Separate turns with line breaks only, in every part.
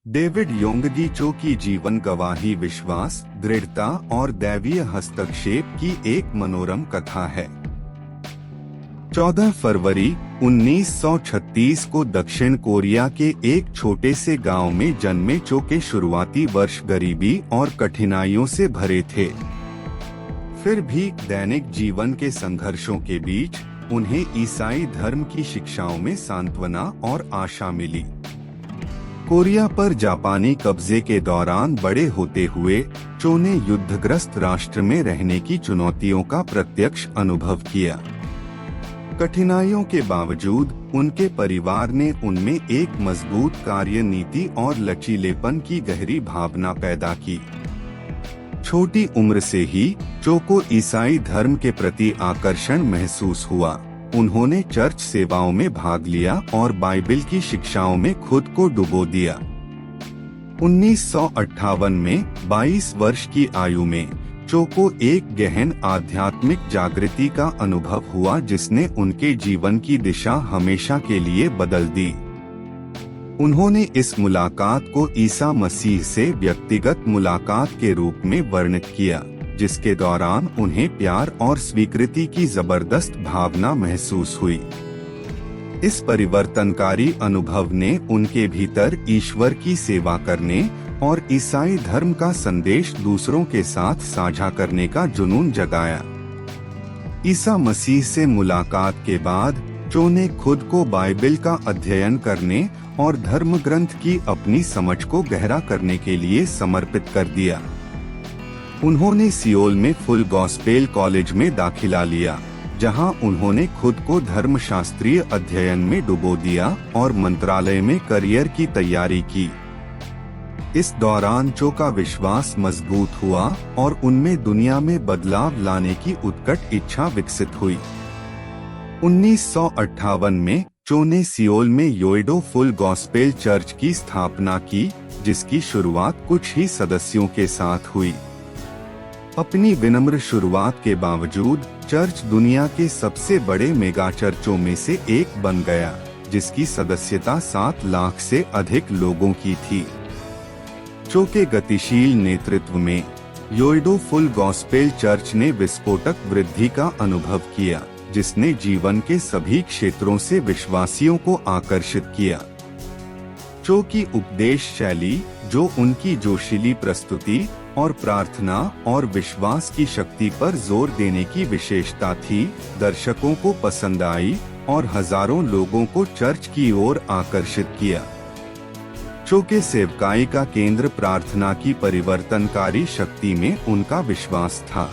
David योंगगी चो की जीवन गवाही विश्वास, दृढ़ता और दैवीय हस्तक्षेप की एक मनोरम कथा है। 14 फरवरी 1936 को दक्षिण कोरिया के एक छोटे से गांव में जन्मे चो के शुरुआती वर्ष गरीबी और कठिनाइयों से भरे थे। फिर भी दैनिक जीवन के संघर्षों के बीच उन्हें ईसाई धर्म की शिक्षाओं में सांत्वना और आशा मिली। कोरिया पर जापानी कब्जे के दौरान बड़े होते हुए चो ने युद्धग्रस्त राष्ट्र में रहने की चुनौतियों का प्रत्यक्ष अनुभव किया। कठिनाइयों के बावजूद उनके परिवार ने उनमें एक मजबूत कार्य नीति और लचीलेपन की गहरी भावना पैदा की। छोटी उम्र से ही चो को ईसाई धर्म के प्रति आकर्षण महसूस हुआ। उन्होंने चर्च सेवाओं में भाग लिया और बाइबल की शिक्षाओं में खुद को डुबो दिया। 1958 में 22 वर्ष की आयु में चो को एक गहन आध्यात्मिक जागृति का अनुभव हुआ, जिसने उनके जीवन की दिशा हमेशा के लिए बदल दी। उन्होंने इस मुलाकात को ईसा मसीह से व्यक्तिगत मुलाकात के रूप में वर्णित किया, जिसके दौरान उन्हें प्यार और स्वीकृति की जबरदस्त भावना महसूस हुई। इस परिवर्तनकारी अनुभव ने उनके भीतर ईश्वर की सेवा करने और ईसाई धर्म का संदेश दूसरों के साथ साझा करने का जुनून जगाया। ईसा मसीह से मुलाकात के बाद चो ने खुद को बाइबल का अध्ययन करने और धर्म ग्रंथ की अपनी समझ को गहरा करने के लिए समर्पित कर दिया। उन्होंने सियोल में फुल गॉस्पेल कॉलेज में दाखिला लिया, जहां उन्होंने खुद को धर्मशास्त्रीय अध्ययन में डुबो दिया और मंत्रालय में करियर की तैयारी की। इस दौरान चो का विश्वास मजबूत हुआ और उनमें दुनिया में बदलाव लाने की उत्कट इच्छा विकसित हुई। 1958 में चो ने सियोल में योएडो फुल गॉस्पेल चर्च की स्थापना की, जिसकी शुरुआत कुछ ही सदस्यों के साथ हुई। अपनी विनम्र शुरुआत के बावजूद चर्च दुनिया के सबसे बड़े मेगा चर्चों में से एक बन गया, जिसकी सदस्यता 7 लाख से अधिक लोगों की थी। चो के गतिशील नेतृत्व में योएडो फुल गॉस्पेल चर्च ने विस्फोटक वृद्धि का अनुभव किया, जिसने जीवन के सभी क्षेत्रों से विश्वासियों को आकर्षित किया। चो की उपदेश शैली, जो उनकी जोशीली प्रस्तुति और प्रार्थना और विश्वास की शक्ति पर जोर देने की विशेषता थी, दर्शकों को पसंद आई और हजारों लोगों को चर्च की ओर आकर्षित किया। चो के सेवकाई का केंद्र प्रार्थना की परिवर्तनकारी शक्ति में उनका विश्वास था।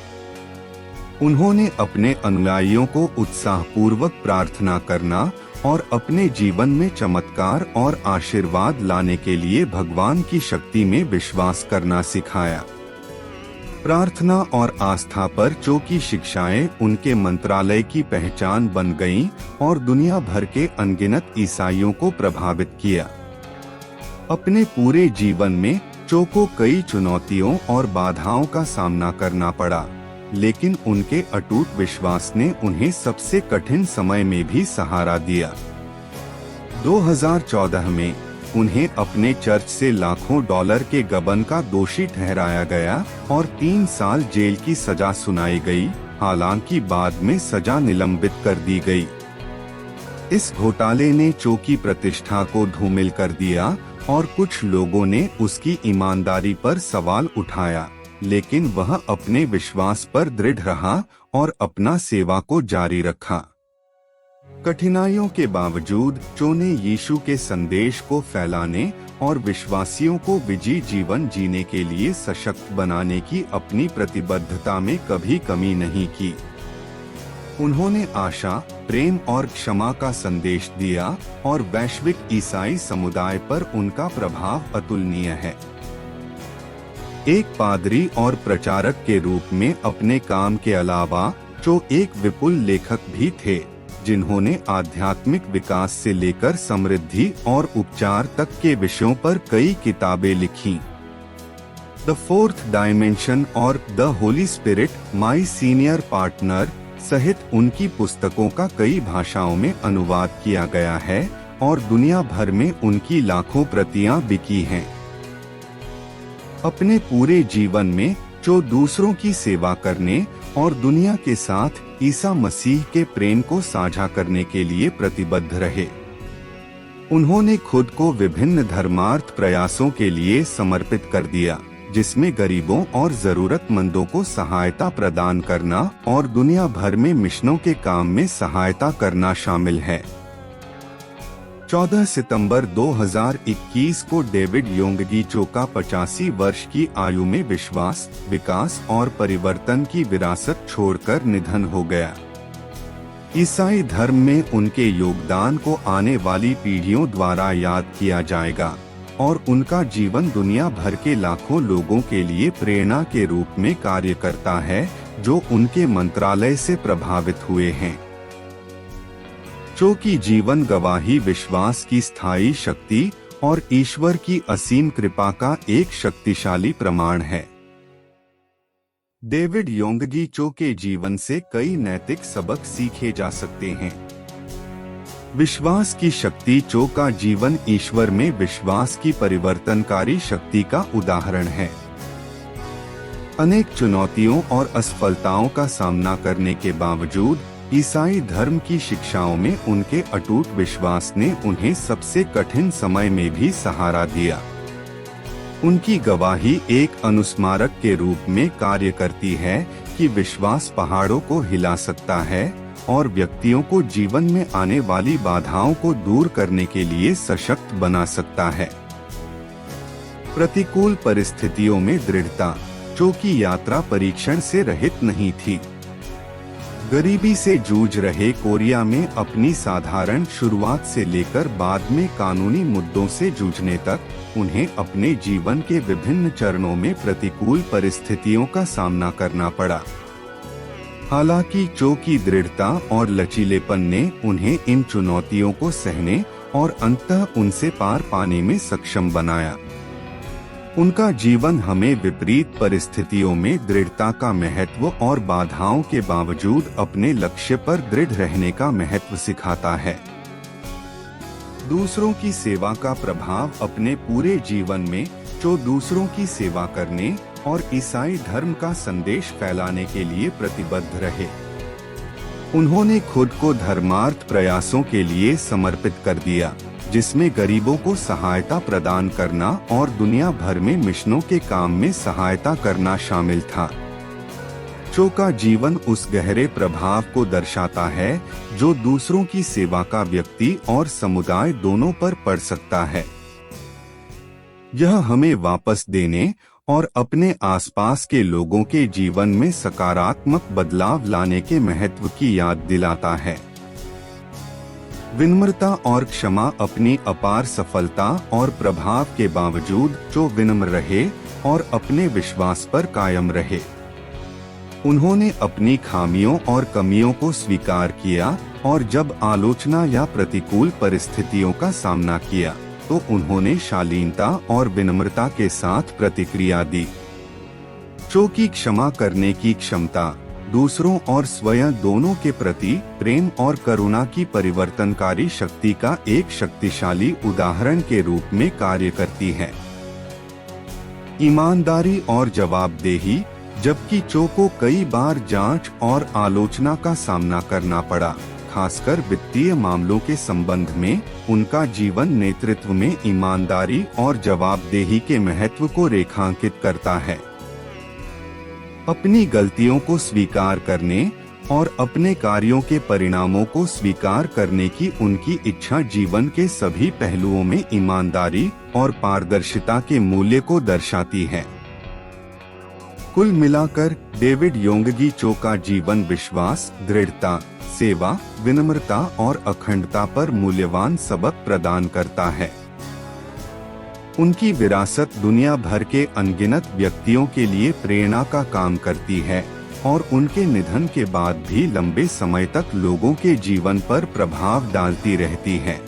उन्होंने अपने अनुयायियों को उत्साहपूर्वक प्रार्थना करना और अपने जीवन में चमत्कार और आशीर्वाद लाने के लिए भगवान की शक्ति में विश्वास करना सिखाया। प्रार्थना और आस्था पर चो की शिक्षाएं उनके मंत्रालय की पहचान बन गईं और दुनिया भर के अनगिनत ईसाइयों को प्रभावित किया। अपने पूरे जीवन में चो को कई चुनौतियों और बाधाओं का सामना करना पड़ा, लेकिन उनके अटूट विश्वास ने उन्हें सबसे कठिन समय में भी सहारा दिया। 2014 में उन्हें अपने चर्च से लाखों डॉलर के गबन का दोषी ठहराया गया और 3 साल जेल की सजा सुनाई गई, हालांकि बाद में सजा निलंबित कर दी गई। इस घोटाले ने चो की प्रतिष्ठा को धूमिल कर दिया और कुछ लोगों ने उसकी ईमानदारी पर सवाल उठाया, लेकिन वह अपने विश्वास पर दृढ़ रहा और अपना सेवा को जारी रखा। कठिनाइयों के बावजूद चो ने यीशु के संदेश को फैलाने और विश्वासियों को विजयी जीवन जीने के लिए सशक्त बनाने की अपनी प्रतिबद्धता में कभी कमी नहीं की। उन्होंने आशा, प्रेम और क्षमा का संदेश दिया और वैश्विक ईसाई समुदाय पर उनका प्रभाव अतुलनीय है। एक पादरी और प्रचारक के रूप में अपने काम के अलावा चो एक विपुल लेखक भी थे, जिन्होंने आध्यात्मिक विकास से लेकर समृद्धि और उपचार तक के विषयों पर कई किताबें लिखीं। द फोर्थ डायमेंशन और the Holi spirit, my senior partner सहित उनकी पुस्तकों का कई भाषाओं में अनुवाद किया गया है और दुनिया भर में उनकी लाखों प्रतियां बिकी हैं। अपने पूरे जीवन में जो दूसरों की सेवा करने और दुनिया के साथ ईसा मसीह के प्रेम को साझा करने के लिए प्रतिबद्ध रहे। उन्होंने खुद को विभिन्न धर्मार्थ प्रयासों के लिए समर्पित कर दिया, जिसमें गरीबों और जरूरतमंदों को सहायता प्रदान करना और दुनिया भर में मिशनों के काम में सहायता करना शामिल है। 14 सितंबर 2021 को डेविड योंगगी चो का 85 वर्ष की आयु में विश्वास, विकास और परिवर्तन की विरासत छोड़कर निधन हो गया। ईसाई धर्म में उनके योगदान को आने वाली पीढ़ियों द्वारा याद किया जाएगा और उनका जीवन दुनिया भर के लाखों लोगों के लिए प्रेरणा के रूप में कार्य करता है, जो उनके मंत्रालय से प्रभावित हुए हैं। चो की जीवन गवाही विश्वास की स्थायी शक्ति और ईश्वर की असीम कृपा का एक शक्तिशाली प्रमाण है। डेविड योंगगी चो के जीवन से कई नैतिक सबक सीखे जा सकते हैं। विश्वास की शक्ति। चो का जीवन ईश्वर में विश्वास की परिवर्तनकारी शक्ति का उदाहरण है। अनेक चुनौतियों और असफलताओं का सामना करने के बावजूद ईसाई धर्म की शिक्षाओं में उनके अटूट विश्वास ने उन्हें सबसे कठिन समय में भी सहारा दिया। उनकी गवाही एक अनुस्मारक के रूप में कार्य करती है कि विश्वास पहाड़ों को हिला सकता है और व्यक्तियों को जीवन में आने वाली बाधाओं को दूर करने के लिए सशक्त बना सकता है। प्रतिकूल परिस्थितियों में दृढ़ता। चो की यात्रा परीक्षण से रहित नहीं थी। गरीबी से जूझ रहे कोरिया में अपनी साधारण शुरुआत से लेकर बाद में कानूनी मुद्दों से जूझने तक उन्हें अपने जीवन के विभिन्न चरणों में प्रतिकूल परिस्थितियों का सामना करना पड़ा। हालांकि चो की दृढ़ता और लचीलेपन ने उन्हें इन चुनौतियों को सहने और अंततः उनसे पार पाने में सक्षम बनाया। उनका जीवन हमें विपरीत परिस्थितियों में दृढ़ता का महत्व और बाधाओं के बावजूद अपने लक्ष्य पर दृढ़ रहने का महत्व सिखाता है। दूसरों की सेवा का प्रभाव। अपने पूरे जीवन में चो दूसरों की सेवा करने और ईसाई धर्म का संदेश फैलाने के लिए प्रतिबद्ध रहे। उन्होंने खुद को धर्मार्थ प्रयासों के लिए समर्पित कर दिया, जिसमें गरीबों को सहायता प्रदान करना और दुनिया भर में मिशनों के काम में सहायता करना शामिल था। चो का जीवन उस गहरे प्रभाव को दर्शाता है जो दूसरों की सेवा का व्यक्ति और समुदाय दोनों पर पड़ सकता है। यह हमें वापस देने और अपने आसपास के लोगों के जीवन में सकारात्मक बदलाव लाने के महत्व की याद दिलाता है। विनम्रता और क्षमा। अपनी अपार सफलता और प्रभाव के बावजूद चो विनम्र रहे और अपने विश्वास पर कायम रहे। उन्होंने अपनी खामियों और कमियों को स्वीकार किया और जब आलोचना या प्रतिकूल परिस्थितियों का सामना किया तो उन्होंने शालीनता और विनम्रता के साथ प्रतिक्रिया दी। चो की क्षमा करने की क्षमता दूसरों और स्वयं दोनों के प्रति प्रेम और करुणा की परिवर्तनकारी शक्ति का एक शक्तिशाली उदाहरण के रूप में कार्य करती है। ईमानदारी और जवाबदेही। जबकि चो को कई बार जांच और आलोचना का सामना करना पड़ा, खासकर वित्तीय मामलों के संबंध में, उनका जीवन नेतृत्व में ईमानदारी और जवाबदेही के महत्व को रेखांकित करता है। अपनी गलतियों को स्वीकार करने और अपने कार्यों के परिणामों को स्वीकार करने की उनकी इच्छा जीवन के सभी पहलुओं में ईमानदारी और पारदर्शिता के मूल्य को दर्शाती है। कुल मिलाकर डेविड योंगगी चो का जीवन विश्वास, दृढ़ता, सेवा, विनम्रता और अखंडता पर मूल्यवान सबक प्रदान करता है। उनकी विरासत दुनिया भर के अनगिनत व्यक्तियों के लिए प्रेरणा का काम करती है और उनके निधन के बाद भी लंबे समय तक लोगों के जीवन पर प्रभाव डालती रहती है।